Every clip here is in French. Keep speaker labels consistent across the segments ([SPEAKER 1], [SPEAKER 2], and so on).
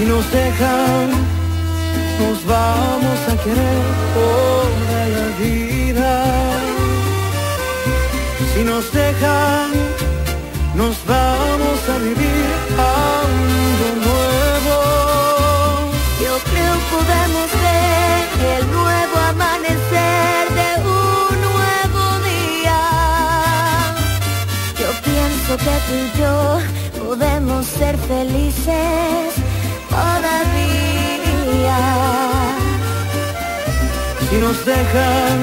[SPEAKER 1] Si nos dejan, nos vamos a querer toda la vida. Si nos dejan, nos vamos a vivir algo nuevo.
[SPEAKER 2] Yo creo podemos ver el nuevo amanecer de un nuevo día. Yo pienso que tú y yo podemos ser felices todavía.
[SPEAKER 1] Si nos dejan,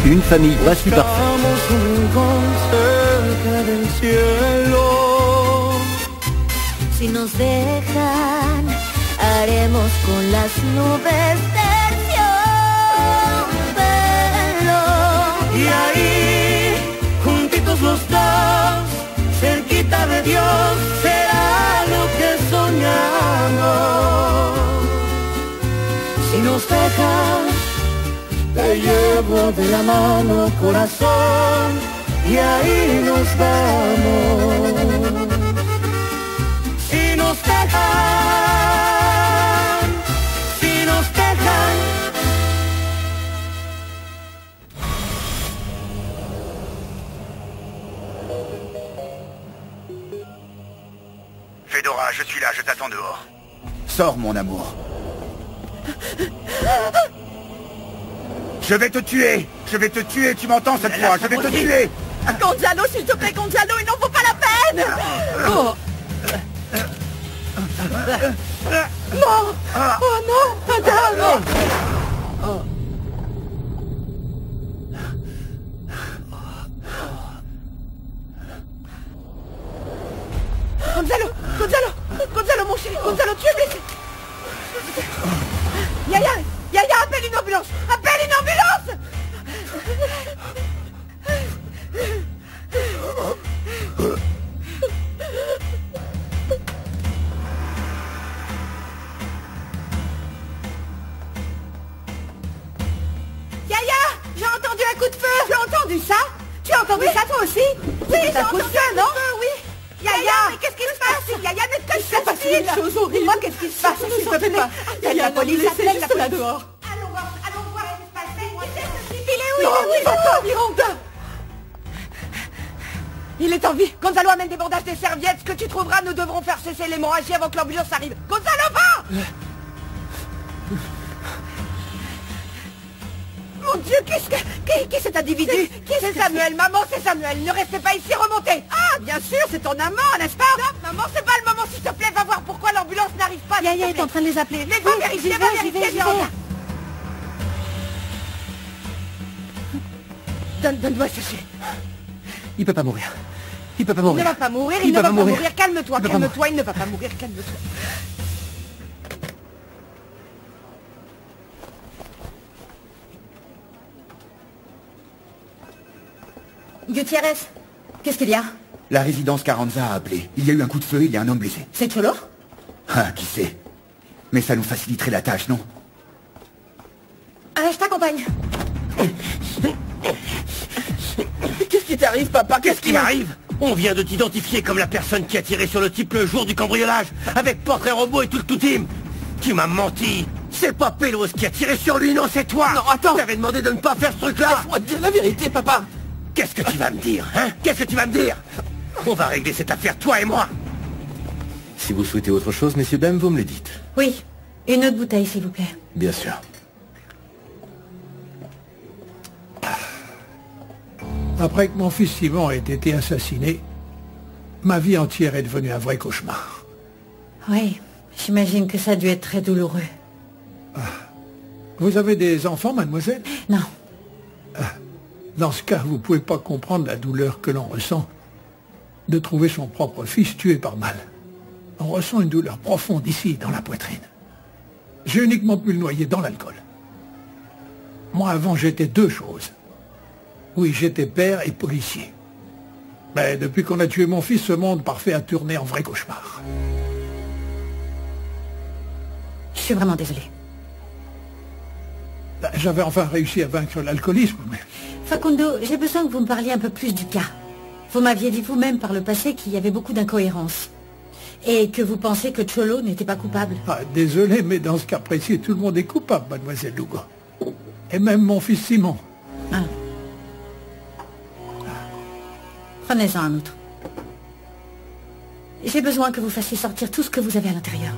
[SPEAKER 3] Une famille pas si parfaite.
[SPEAKER 1] buscamos un rincón cerca del cielo.
[SPEAKER 2] Si nos dejan, haremos con las nubes terciopelo.
[SPEAKER 1] Y ahí, juntitos los dos, cerquita de Dios, será lo que soñamos. Si nos dejas, te llevo de la mano, corazón, y ahí nos vamos. Si nos dejan, si nos dejan.
[SPEAKER 4] Fedora, je suis là, je t'attends dehors.
[SPEAKER 5] Sors, mon amour.
[SPEAKER 4] Je vais te tuer. Je vais te tuer, tu m'entends cette fois. Je vais te tuer.
[SPEAKER 6] Gonzalo, s'il te plaît, Gonzalo, il n'en vaut pas la peine. Oh. Non. Oh non, madame. Gonzalo, Gonzalo, Gonzalo, mon chéri, Gonzalo, tu es blessé. Yaya, Yaya, appelle une ambulance. Appelle une ambulance. Yaya, j'ai entendu un coup de feu. Tu as entendu ça? Tu as entendu ça toi aussi? Oui, j'ai entendu un non? Oui. Yaya, mais qu'est-ce qui se passe? Yaya, mais que se passe-t-il? Dis-moi, qu'est-ce qui se passe, s'il te plaît? Yaya, la police appelle la police. Dehors. Allons voir ce qui se passe. Il est où? Il est où? Il est en vie. Gonzalo, amène des bandages, des serviettes. Ce que tu trouveras, nous devrons faire cesser l'hémorragie avant que l'ambulance arrive. Gonzalo, va! Mon Dieu, qui c'est cet individu? C'est Samuel, maman, c'est Samuel. Ne restez pas ici, remontez. Ah, bien sûr, c'est ton amant, n'est-ce pas? Non, maman, c'est pas le moment, s'il te plaît. Va voir pourquoi l'ambulance n'arrive pas.
[SPEAKER 2] Yaya est en train de les appeler.
[SPEAKER 6] Mais va vérifier, va vérifier. Donne-moi ceci.
[SPEAKER 3] Il peut pas mourir. Il peut pas
[SPEAKER 6] Il ne
[SPEAKER 3] mourir.
[SPEAKER 6] va pas mourir, il ne va pas mourir. Calme-toi, calme-toi, il ne va pas mourir, calme-toi.
[SPEAKER 2] Gutiérrez, qu'est-ce qu'il y a?
[SPEAKER 5] La résidence Carranza a appelé. Il y a eu un coup de feu, il y a un homme blessé.
[SPEAKER 2] C'est Cholo?
[SPEAKER 5] Ah, qui sait? Mais ça nous faciliterait la tâche, non?
[SPEAKER 2] Je t'accompagne.
[SPEAKER 3] Qu'est-ce qui t'arrive, papa? Qu'est-ce qui m'arrive? On vient de t'identifier comme la personne qui a tiré sur le type le jour du cambriolage, avec portrait robot et tout le tout-team. Tu m'as menti. C'est pas Pelos qui a tiré sur lui, non, c'est toi. Non, attends. T'avais demandé de ne pas faire ce truc-là. Laisse-moi te dire la vérité, papa. Qu'est-ce que tu vas me dire, hein? Qu'est-ce que tu vas me dire? On va régler cette affaire, toi et moi.
[SPEAKER 7] Si vous souhaitez autre chose, messieurs, dames, vous me le dites.
[SPEAKER 2] Oui, une autre bouteille, s'il vous plaît.
[SPEAKER 7] Bien sûr.
[SPEAKER 8] Après que mon fils Simon ait été assassiné, ma vie entière est devenue un vrai cauchemar.
[SPEAKER 2] Oui, j'imagine que ça a dû être très douloureux.
[SPEAKER 8] Vous avez des enfants, mademoiselle?
[SPEAKER 2] Non.
[SPEAKER 8] Dans ce cas, vous ne pouvez pas comprendre la douleur que l'on ressent de trouver son propre fils tué par balle. On ressent une douleur profonde ici, dans la poitrine. J'ai uniquement pu le noyer dans l'alcool. Moi, avant, j'étais deux choses. Oui, j'étais père et policier. Mais depuis qu'on a tué mon fils, ce monde parfait a tourné en vrai cauchemar.
[SPEAKER 2] Je suis vraiment désolée.
[SPEAKER 8] J'avais enfin réussi à vaincre l'alcoolisme, mais...
[SPEAKER 2] Facundo, j'ai besoin que vous me parliez un peu plus du cas. Vous m'aviez dit vous-même par le passé qu'il y avait beaucoup d'incohérences.
[SPEAKER 6] Et que vous pensez que Cholo n'était pas coupable?
[SPEAKER 8] Ah, désolé, mais dans ce cas précis, tout le monde est coupable, mademoiselle Lugo. Et même mon fils Simon.
[SPEAKER 6] Ah. Prenez-en un autre. J'ai besoin que vous fassiez sortir tout ce que vous avez à l'intérieur.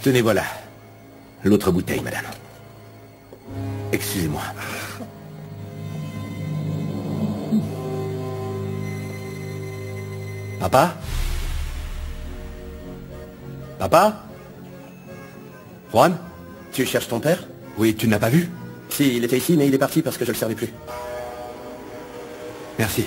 [SPEAKER 7] Tenez, voilà. L'autre bouteille, madame. Excusez-moi. Papa? Papa? Juan?
[SPEAKER 3] Tu cherches ton père?
[SPEAKER 7] Oui, tu ne l'as pas vu?
[SPEAKER 3] Si, il était ici, mais il est parti parce que je le servais plus.
[SPEAKER 7] Merci.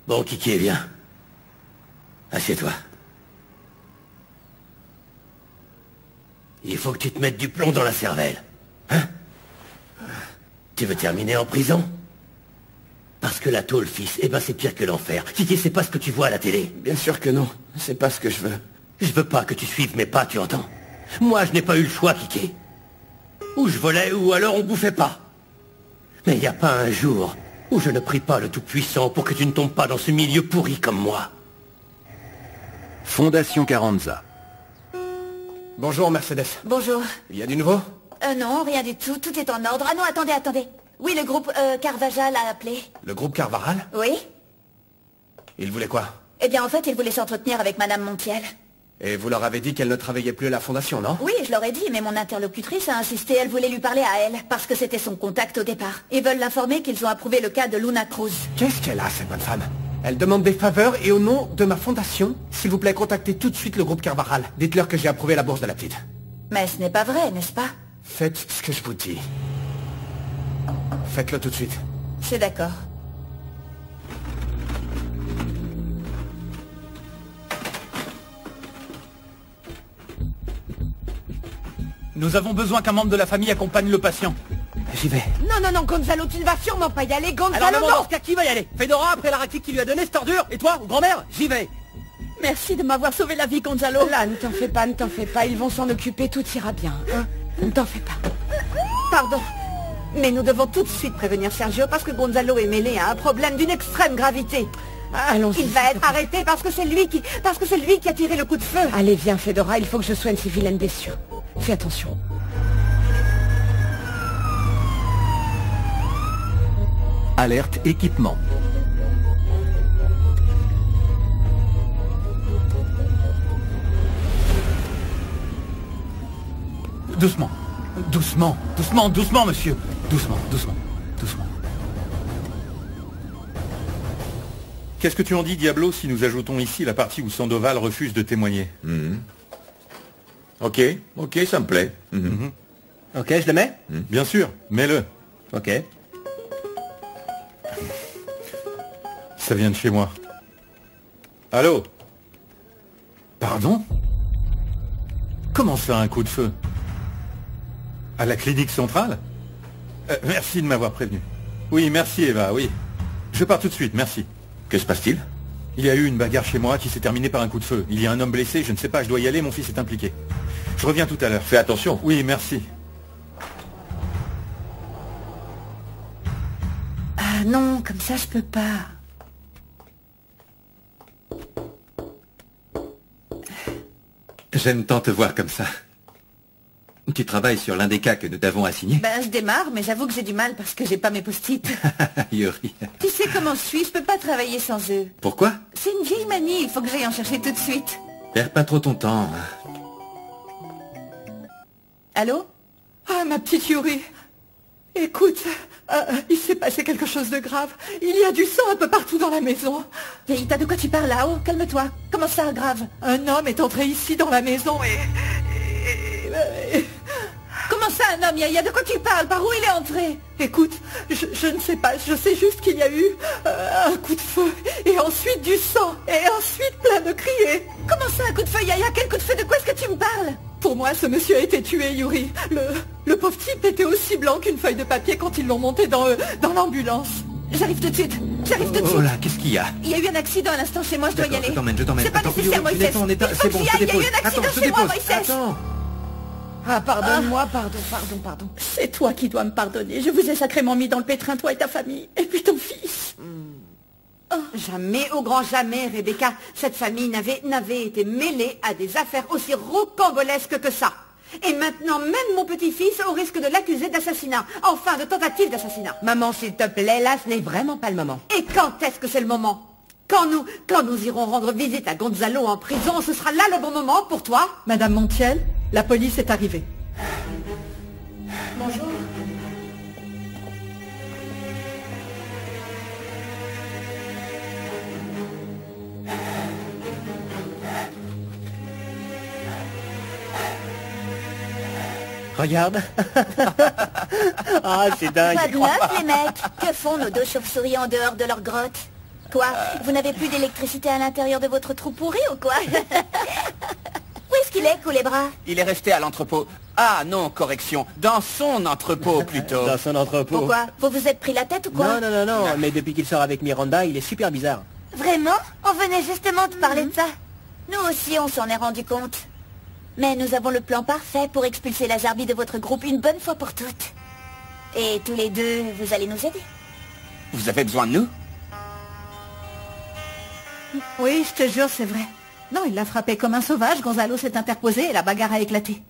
[SPEAKER 3] Bon, Kiki, viens. Assieds-toi. Il faut que tu te mettes du plomb dans la cervelle. Hein? Tu veux terminer en prison? Parce que la tôle, fils, eh ben c'est pire que l'enfer. Kiki, c'est pas ce que tu vois à la télé.
[SPEAKER 7] Bien sûr que non. C'est pas ce que je veux.
[SPEAKER 3] Je veux pas que tu suives mes pas, tu entends? Moi, je n'ai pas eu le choix, Kiki. Ou je volais, ou alors on bouffait pas. Mais il n'y a pas un jour où je ne prie pas le Tout-Puissant pour que tu ne tombes pas dans ce milieu pourri comme moi.
[SPEAKER 9] Fondation Carranza.
[SPEAKER 7] Bonjour, Mercedes.
[SPEAKER 6] Bonjour.
[SPEAKER 7] Il y a du nouveau?
[SPEAKER 6] Non, rien du tout. Tout est en ordre. Ah non, attendez. Oui, le groupe Carvajal a appelé.
[SPEAKER 7] Le groupe Carvajal?
[SPEAKER 6] Oui.
[SPEAKER 7] Il voulait quoi?
[SPEAKER 6] Eh bien, en fait, il voulait s'entretenir avec Madame Montiel.
[SPEAKER 7] Et vous leur avez dit qu'elle ne travaillait plus à la Fondation, non?
[SPEAKER 6] Oui, je leur ai dit, mais mon interlocutrice a insisté. Elle voulait lui parler à elle, parce que c'était son contact au départ. Ils veulent l'informer qu'ils ont approuvé le cas de Luna Cruz.
[SPEAKER 7] Qu'est-ce qu'elle a, cette bonne femme? Elle demande des faveurs et au nom de ma fondation, s'il vous plaît, contactez tout de suite le groupe Carvajal. Dites-leur que j'ai approuvé la bourse de la petite.
[SPEAKER 6] Mais ce n'est pas vrai, n'est-ce pas?
[SPEAKER 7] Faites ce que je vous dis. Faites-le tout de suite.
[SPEAKER 6] C'est d'accord.
[SPEAKER 10] Nous avons besoin qu'un membre de la famille accompagne le patient.
[SPEAKER 3] J'y vais.
[SPEAKER 6] Non, Gonzalo, tu ne vas sûrement pas y aller, Gonzalo,
[SPEAKER 3] Alors, maman,
[SPEAKER 6] non.
[SPEAKER 3] dans ce cas, qui va y aller? Fedora, après la raclée qu'il lui a donnée, cette ordure? Et toi, grand-mère? J'y vais.
[SPEAKER 6] Merci de m'avoir sauvé la vie, Gonzalo.
[SPEAKER 11] Là, ne t'en fais pas, ils vont s'en occuper, tout ira bien, hein. Ne t'en fais pas.
[SPEAKER 6] Pardon, mais nous devons tout de suite prévenir Sergio parce que Gonzalo est mêlé à un problème d'une extrême gravité.
[SPEAKER 11] Allons-y.
[SPEAKER 6] Il va être arrêté parce que c'est lui qui a tiré le coup de feu.
[SPEAKER 11] Allez, viens, Fedora, il faut que je soigne ces vilaines blessures. Fais attention.
[SPEAKER 9] Alerte équipement.
[SPEAKER 10] Doucement, monsieur. Doucement. Qu'est-ce que tu en dis, Diablo, si nous ajoutons ici la partie où Sandoval refuse de témoigner?
[SPEAKER 7] Ok, ça me plaît.
[SPEAKER 3] Ok, je le mets?
[SPEAKER 10] Bien sûr, mets-le.
[SPEAKER 3] Ok.
[SPEAKER 10] Ça vient de chez moi. Allô? Pardon? Comment ça, un coup de feu? À la clinique centrale? Merci de m'avoir prévenu. Oui, merci Eva, oui. Je pars tout de suite, merci.
[SPEAKER 7] Que se passe-t-il?
[SPEAKER 10] Il y a eu une bagarre chez moi qui s'est terminée par un coup de feu. Il y a un homme blessé, je ne sais pas, je dois y aller, mon fils est impliqué. Je reviens tout à l'heure.
[SPEAKER 7] Fais attention.
[SPEAKER 10] Oui, merci.
[SPEAKER 6] Ah non, comme ça je peux pas.
[SPEAKER 5] J'aime tant te voir comme ça. Tu travailles sur l'un des cas que nous t'avons assigné?
[SPEAKER 6] Ben, je démarre, mais j'avoue que j'ai du mal parce que j'ai pas mes post-it.
[SPEAKER 5] Yuri.
[SPEAKER 6] Tu sais comment je suis, je peux pas travailler sans eux.
[SPEAKER 5] Pourquoi?
[SPEAKER 6] C'est une vieille manie, il faut que j'aille en chercher tout de suite.
[SPEAKER 5] Perds pas trop ton temps.
[SPEAKER 6] Allô?
[SPEAKER 11] Ah, ma petite Yuri. Écoute, il s'est passé quelque chose de grave. Il y a du sang un peu partout dans la maison.
[SPEAKER 6] T'as de quoi tu parles là-haut? Calme-toi. Comment ça, grave?
[SPEAKER 11] Un homme est entré ici dans la maison et...
[SPEAKER 6] Comment ça, un homme? Il y a de quoi tu parles? Par où il est entré?
[SPEAKER 11] Écoute, je ne sais pas, je sais juste qu'il y a eu un coup de feu, et ensuite du sang, et ensuite plein de cris.
[SPEAKER 6] Comment ça, un coup de feu? Yaya, quel coup de feu? De quoi est-ce que tu me parles?
[SPEAKER 11] Pour moi, ce monsieur a été tué, Yuri. Le pauvre type était aussi blanc qu'une feuille de papier quand ils l'ont monté dans l'ambulance.
[SPEAKER 6] J'arrive tout de suite. J'arrive tout de suite.
[SPEAKER 5] Oh là, qu'est-ce qu'il y a?
[SPEAKER 6] Il y a eu un accident à l'instant chez moi, je dois y aller.
[SPEAKER 5] Je t'emmène.
[SPEAKER 6] C'est pas nécessaire, Moïse.
[SPEAKER 5] C'est bon,
[SPEAKER 6] Il y a eu un accident chez moi, Moïse.
[SPEAKER 5] Attends.
[SPEAKER 6] Ah, pardonne-moi, pardon.
[SPEAKER 11] C'est toi qui dois me pardonner. Je vous ai sacrément mis dans le pétrin, toi et ta famille. Et puis ton fils.
[SPEAKER 6] Jamais, au grand jamais, Rebecca, cette famille n'avait été mêlée à des affaires aussi rocambolesques que ça. Et maintenant, même mon petit-fils, au risque de l'accuser d'assassinat. Enfin, de tentative d'assassinat.
[SPEAKER 12] Maman, s'il te plaît, là, ce n'est vraiment pas le moment.
[SPEAKER 6] Et quand est-ce que c'est le moment? Quand nous irons rendre visite à Gonzalo en prison, ce sera là le bon moment pour toi?
[SPEAKER 11] Madame Montiel, la police est arrivée.
[SPEAKER 6] Bonjour.
[SPEAKER 3] Regarde. Ah, c'est dingue.
[SPEAKER 2] Pas de neuf, les mecs. Que font nos deux chauves-souris en dehors de leur grotte? Quoi? Vous n'avez plus d'électricité à l'intérieur de votre trou pourri ou quoi? Où est-ce qu'il est, Culebra?
[SPEAKER 13] Il est resté à l'entrepôt. Ah non, correction. Dans son entrepôt, plutôt.
[SPEAKER 3] Dans son entrepôt.
[SPEAKER 2] Pourquoi? Vous vous êtes pris la tête ou quoi?
[SPEAKER 3] Non, mais depuis qu'il sort avec Miranda, il est super bizarre.
[SPEAKER 2] Vraiment? On venait justement de parler de ça. Nous aussi, on s'en est rendu compte. Mais nous avons le plan parfait pour expulser la Zarbi de votre groupe une bonne fois pour toutes. Et tous les deux, vous allez nous aider.
[SPEAKER 13] Vous avez besoin de nous?
[SPEAKER 11] Oui, je te jure, c'est vrai. Non, il l'a frappé comme un sauvage, Gonzalo s'est interposé et la bagarre a éclaté.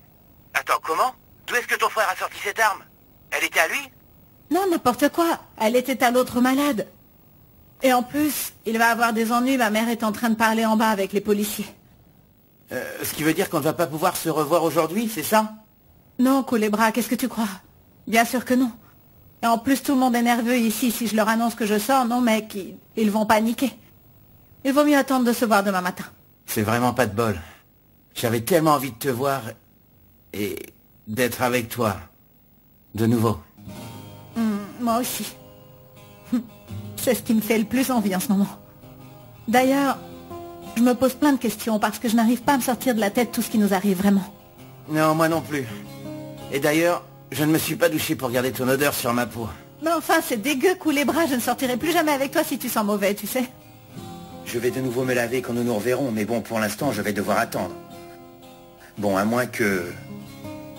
[SPEAKER 3] Attends, comment? D'où est-ce que ton frère a sorti cette arme? Elle était à lui?
[SPEAKER 11] Non, n'importe quoi. Elle était à l'autre malade. Et en plus, il va avoir des ennuis, ma mère est en train de parler en bas avec les policiers.
[SPEAKER 3] Ce qui veut dire qu'on ne va pas pouvoir se revoir aujourd'hui, c'est ça?
[SPEAKER 11] Non, Culebra, qu'est-ce que tu crois? Bien sûr que non. Et en plus, tout le monde est nerveux ici. Si je leur annonce que je sors, non mec, ils vont paniquer. Il vaut mieux attendre de se voir demain matin.
[SPEAKER 3] C'est vraiment pas de bol. J'avais tellement envie de te voir et d'être avec toi. De nouveau.
[SPEAKER 11] Moi aussi. C'est ce qui me fait le plus envie en ce moment. D'ailleurs, je me pose plein de questions parce que je n'arrive pas à me sortir de la tête tout ce qui nous arrive vraiment.
[SPEAKER 3] Non, moi non plus. Et d'ailleurs, je ne me suis pas douché pour garder ton odeur sur ma peau.
[SPEAKER 11] Mais enfin, c'est dégueu, Culebra. Je ne sortirai plus jamais avec toi si tu sens mauvais, tu sais.
[SPEAKER 4] Je vais de nouveau me laver quand nous nous reverrons, mais bon, pour l'instant, je vais devoir attendre. Bon, à moins que...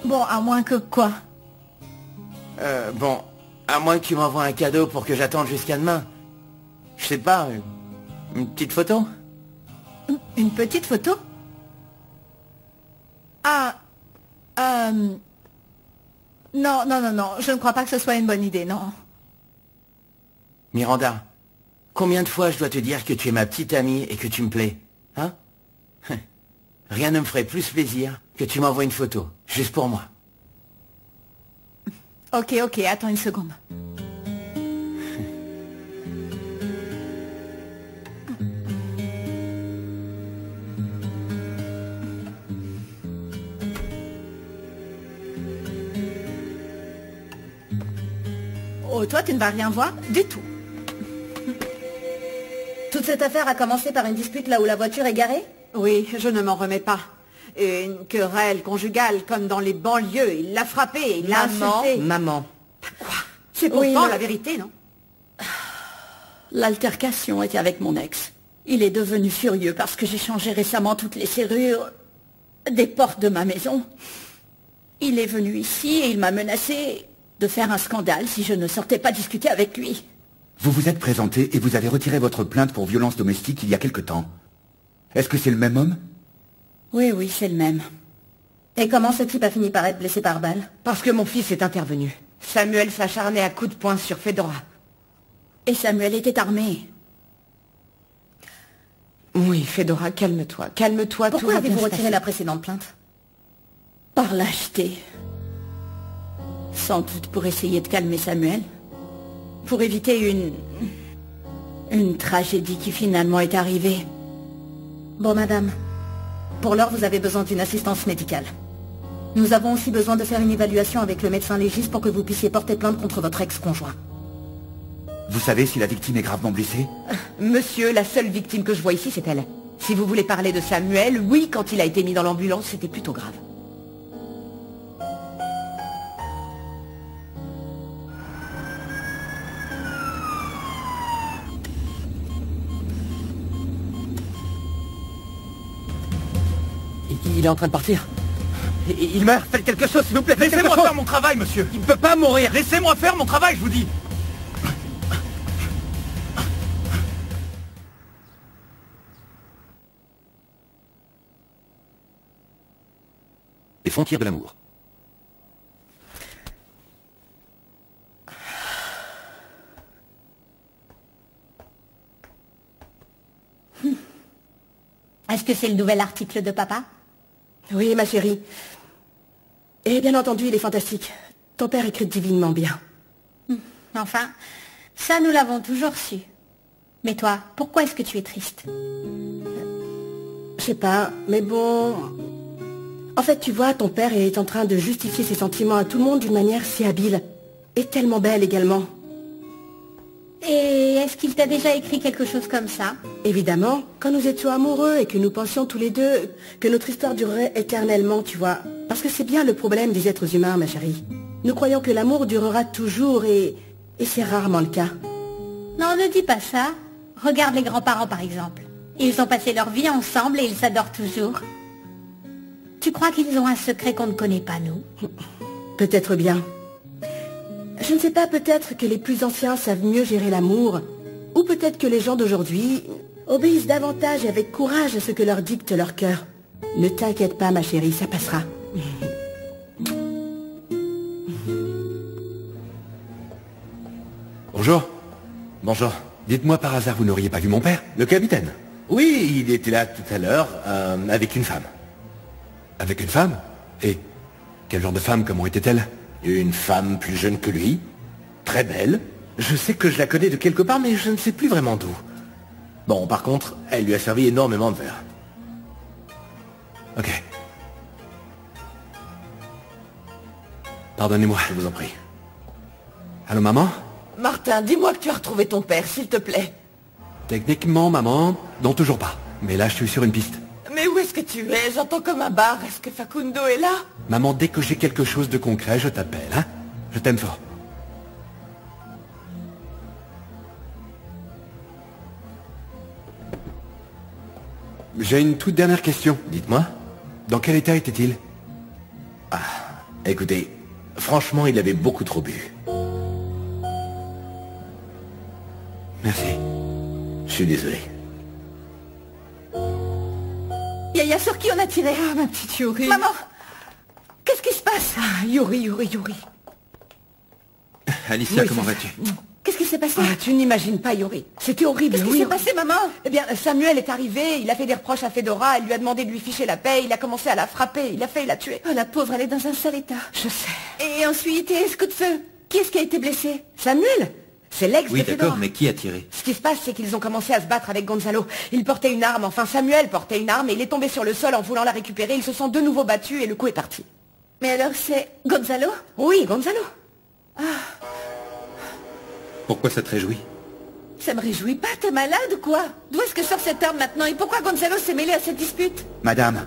[SPEAKER 11] Bon, à moins que quoi?
[SPEAKER 3] Bon, à moins que tu m'envoies un cadeau pour que j'attende jusqu'à demain. Je sais pas, une petite photo?
[SPEAKER 11] Une petite photo? Ah, non, je ne crois pas que ce soit une bonne idée, non.
[SPEAKER 3] Miranda, combien de fois je dois te dire que tu es ma petite amie et que tu me plais? Hein? Rien ne me ferait plus plaisir que tu m'envoies une photo, juste pour moi.
[SPEAKER 11] Ok, attends une seconde. Oh, toi, tu ne vas rien voir du tout.
[SPEAKER 6] Toute cette affaire a commencé par une dispute là où la voiture est garée? Oui, je ne m'en remets pas. Et une querelle conjugale comme dans les banlieues. Il l'a frappée, il l'a insultée.
[SPEAKER 12] Maman.
[SPEAKER 6] Quoi? C'est pourtant la vérité, non?
[SPEAKER 11] L'altercation était avec mon ex. Il est devenu furieux parce que j'ai changé récemment toutes les serrures des portes de ma maison. Il est venu ici et il m'a menacé de faire un scandale si je ne sortais pas discuter avec lui.
[SPEAKER 4] Vous vous êtes présenté et vous avez retiré votre plainte pour violence domestique il y a quelque temps. Est-ce que c'est le même homme?
[SPEAKER 11] Oui, c'est le même.
[SPEAKER 6] Et comment ce type a fini par être blessé par balle?
[SPEAKER 12] Parce que mon fils est intervenu. Samuel s'acharnait à coups de poing sur Fedora.
[SPEAKER 11] Et Samuel était armé.
[SPEAKER 12] Oui, Fedora, calme-toi. Calme-toi, tout va bien se passer.
[SPEAKER 6] Pourquoi avez-vous retiré la précédente plainte?
[SPEAKER 11] Par lâcheté. Sans doute pour essayer de calmer Samuel. Pour éviter une tragédie qui finalement est arrivée.
[SPEAKER 6] Bon, madame. Pour l'heure, vous avez besoin d'une assistance médicale. Nous avons aussi besoin de faire une évaluation avec le médecin légiste pour que vous puissiez porter plainte contre votre ex-conjoint.
[SPEAKER 4] Vous savez si la victime est gravement blessée?
[SPEAKER 12] Monsieur, la seule victime que je vois ici, c'est elle. Si vous voulez parler de Samuel, oui, quand il a été mis dans l'ambulance, c'était plutôt grave.
[SPEAKER 3] Il est en train de partir. Il meurt. Faites quelque chose, s'il vous plaît.
[SPEAKER 10] Laissez-moi faire mon travail, monsieur.
[SPEAKER 3] Il ne peut pas mourir.
[SPEAKER 10] Laissez-moi faire mon travail, je vous dis.
[SPEAKER 9] Les frontières de l'amour.
[SPEAKER 11] Est-ce que c'est le nouvel article de papa?
[SPEAKER 12] Oui, ma chérie. Et bien entendu, il est fantastique. Ton père écrit divinement bien.
[SPEAKER 11] Enfin, ça nous l'avons toujours su. Mais toi, pourquoi est-ce que tu es triste?
[SPEAKER 12] Je sais pas, mais bon... En fait, tu vois, ton père est en train de justifier ses sentiments à tout le monde d'une manière si habile. Et tellement belle également.
[SPEAKER 11] Et est-ce qu'il t'a déjà écrit quelque chose comme ça?
[SPEAKER 12] Évidemment, quand nous étions amoureux et que nous pensions tous les deux que notre histoire durerait éternellement, tu vois. Parce que c'est bien le problème des êtres humains, ma chérie. Nous croyons que l'amour durera toujours et c'est rarement le cas.
[SPEAKER 11] Non, ne dis pas ça. Regarde les grands-parents, par exemple. Ils ont passé leur vie ensemble et ils s'adorent toujours. Tu crois qu'ils ont un secret qu'on ne connaît pas, nous?
[SPEAKER 12] Peut-être bien. Je ne sais pas, peut-être que les plus anciens savent mieux gérer l'amour. Ou peut-être que les gens d'aujourd'hui obéissent davantage et avec courage à ce que leur dicte leur cœur. Ne t'inquiète pas, ma chérie, ça passera.
[SPEAKER 14] Bonjour.
[SPEAKER 9] Bonjour.
[SPEAKER 14] Dites-moi par hasard, vous n'auriez pas vu mon père?
[SPEAKER 9] Le capitaine? Oui, il était là tout à l'heure, avec une femme.
[SPEAKER 14] Avec une femme? Et quel genre de femme, comment était-elle?
[SPEAKER 9] Une femme plus jeune que lui, très belle. Je sais que je la connais de quelque part, mais je ne sais plus vraiment d'où. Bon, par contre, elle lui a servi énormément de verre.
[SPEAKER 14] Ok. Pardonnez-moi.
[SPEAKER 9] Je vous en prie.
[SPEAKER 14] Allô, maman?
[SPEAKER 12] Martin, dis-moi que tu as retrouvé ton père, s'il te plaît.
[SPEAKER 14] Techniquement, maman, non, toujours pas. Mais là, je suis sur une piste.
[SPEAKER 12] Mais où est-ce que tu es? J'entends comme un bar. Est-ce que Facundo est là?
[SPEAKER 14] Maman, dès que j'ai quelque chose de concret, je t'appelle, hein? Je t'aime fort. J'ai une toute dernière question.
[SPEAKER 9] Dites-moi.
[SPEAKER 14] Dans quel état était-il?
[SPEAKER 9] Ah, écoutez, franchement, il avait beaucoup trop bu.
[SPEAKER 14] Merci.
[SPEAKER 9] Je suis désolé.
[SPEAKER 12] Yaya, sur qui on a tiré? Ah, ma petite Yuri. Maman, qu'est-ce qui se passe? Ah, Yuri.
[SPEAKER 5] Alicia,
[SPEAKER 12] Oui,
[SPEAKER 5] comment
[SPEAKER 12] ça-
[SPEAKER 5] vas-tu?
[SPEAKER 12] Qu'est-ce qui s'est passé? Ah, tu n'imagines pas, Yuri. C'était horrible. Qu'est-ce qui s'est passé, maman? Eh bien, Samuel est arrivé, il a fait des reproches à Fedora, elle lui a demandé de lui ficher la paix, il a commencé à la frapper, il a failli la tuer. Oh, la pauvre, elle est dans un sale état. Je sais. Et ensuite, et ce coup de feu? Qui est-ce qui a été blessé? Samuel? C'est l'ex
[SPEAKER 5] Oui,
[SPEAKER 12] de Fedora.
[SPEAKER 5] d'accord, mais qui a tiré?
[SPEAKER 12] Ce qui se passe, c'est qu'ils ont commencé à se battre avec Gonzalo. Il portait une arme, enfin Samuel portait une arme, et il est tombé sur le sol en voulant la récupérer. Ils se sont de nouveau battus et le coup est parti. Mais alors c'est Gonzalo? Oui, Gonzalo.
[SPEAKER 5] Pourquoi ça te réjouit?
[SPEAKER 12] Ça me réjouit pas, t'es malade ou quoi? D'où est-ce que sort cette arme maintenant? Et pourquoi Gonzalo s'est mêlé à cette dispute?
[SPEAKER 15] Madame,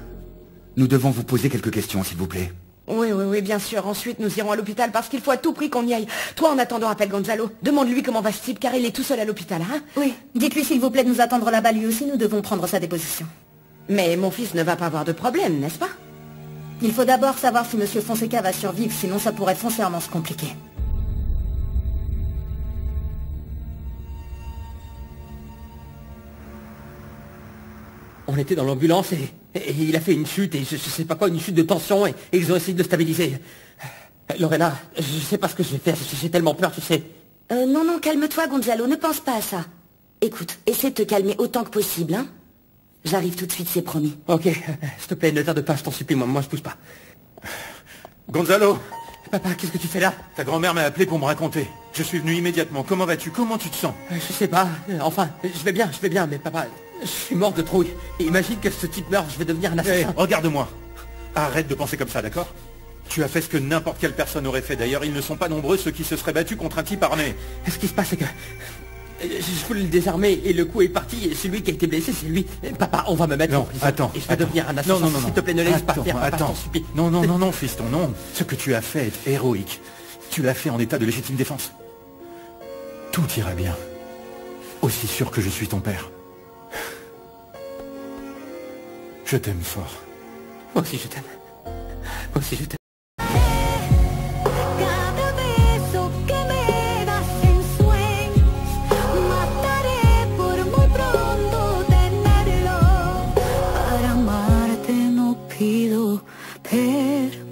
[SPEAKER 15] nous devons vous poser quelques questions, s'il vous plaît.
[SPEAKER 12] Oui, bien sûr. Ensuite, nous irons à l'hôpital parce qu'il faut à tout prix qu'on y aille. Toi, en attendant, appelle Gonzalo. Demande-lui comment va ce type, car il est tout seul à l'hôpital, hein?
[SPEAKER 11] Oui, dites-lui s'il vous plaît de nous attendre là-bas, lui aussi, nous devons prendre sa déposition.
[SPEAKER 12] Mais mon fils ne va pas avoir de problème, n'est-ce pas?
[SPEAKER 11] Il faut d'abord savoir si Monsieur Fonseca va survivre, sinon ça pourrait foncièrement se compliquer.
[SPEAKER 3] On était dans l'ambulance et il a fait une chute, et je sais pas quoi, une chute de tension, et ils ont essayé de le stabiliser. Lorena, je sais pas ce que je vais faire, j'ai tellement peur, tu sais.
[SPEAKER 2] Non, calme-toi, Gonzalo, ne pense pas à ça. Écoute, essaie de te calmer autant que possible, hein. J'arrive tout de suite, c'est promis.
[SPEAKER 3] Ok, s'il te plaît, ne tarde pas, je t'en supplie, moi je bouge pas.
[SPEAKER 10] Gonzalo!
[SPEAKER 3] Papa, qu'est-ce que tu fais là?
[SPEAKER 10] Ta grand-mère m'a appelé pour me raconter. Je suis venu immédiatement. Comment vas-tu? Comment tu te sens?
[SPEAKER 3] Je sais pas, enfin, je vais bien, mais papa, je suis mort de trouille. Et imagine que ce type meurt, je vais devenir un assassin.
[SPEAKER 10] Regarde-moi. Arrête de penser comme ça, d'accord? Tu as fait ce que n'importe quelle personne aurait fait. D'ailleurs, ils ne sont pas nombreux ceux qui se seraient battus contre un type armé.
[SPEAKER 3] Ce qui se passe, c'est que je voulais le désarmer et le coup est parti, et celui qui a été blessé, c'est lui. Papa, on va me mettre en prison.
[SPEAKER 10] Attends.
[SPEAKER 3] Et je vais devenir un assassin.
[SPEAKER 10] Non.
[SPEAKER 3] S'il te plaît, ne laisse pas faire, papa, je
[SPEAKER 10] Attends.
[SPEAKER 3] t'en supplie.
[SPEAKER 10] Non, fiston, non. Ce que tu as fait est héroïque. Tu l'as fait en état de légitime défense. Tout ira bien. Aussi sûr que je suis ton père. Je t'aime fort.
[SPEAKER 3] Moi aussi je t'aime. Moi aussi je t'aime.
[SPEAKER 1] Cada beso que me das en sueños, mataré por muy pronto tenerlo. Para amarte no pido perdón.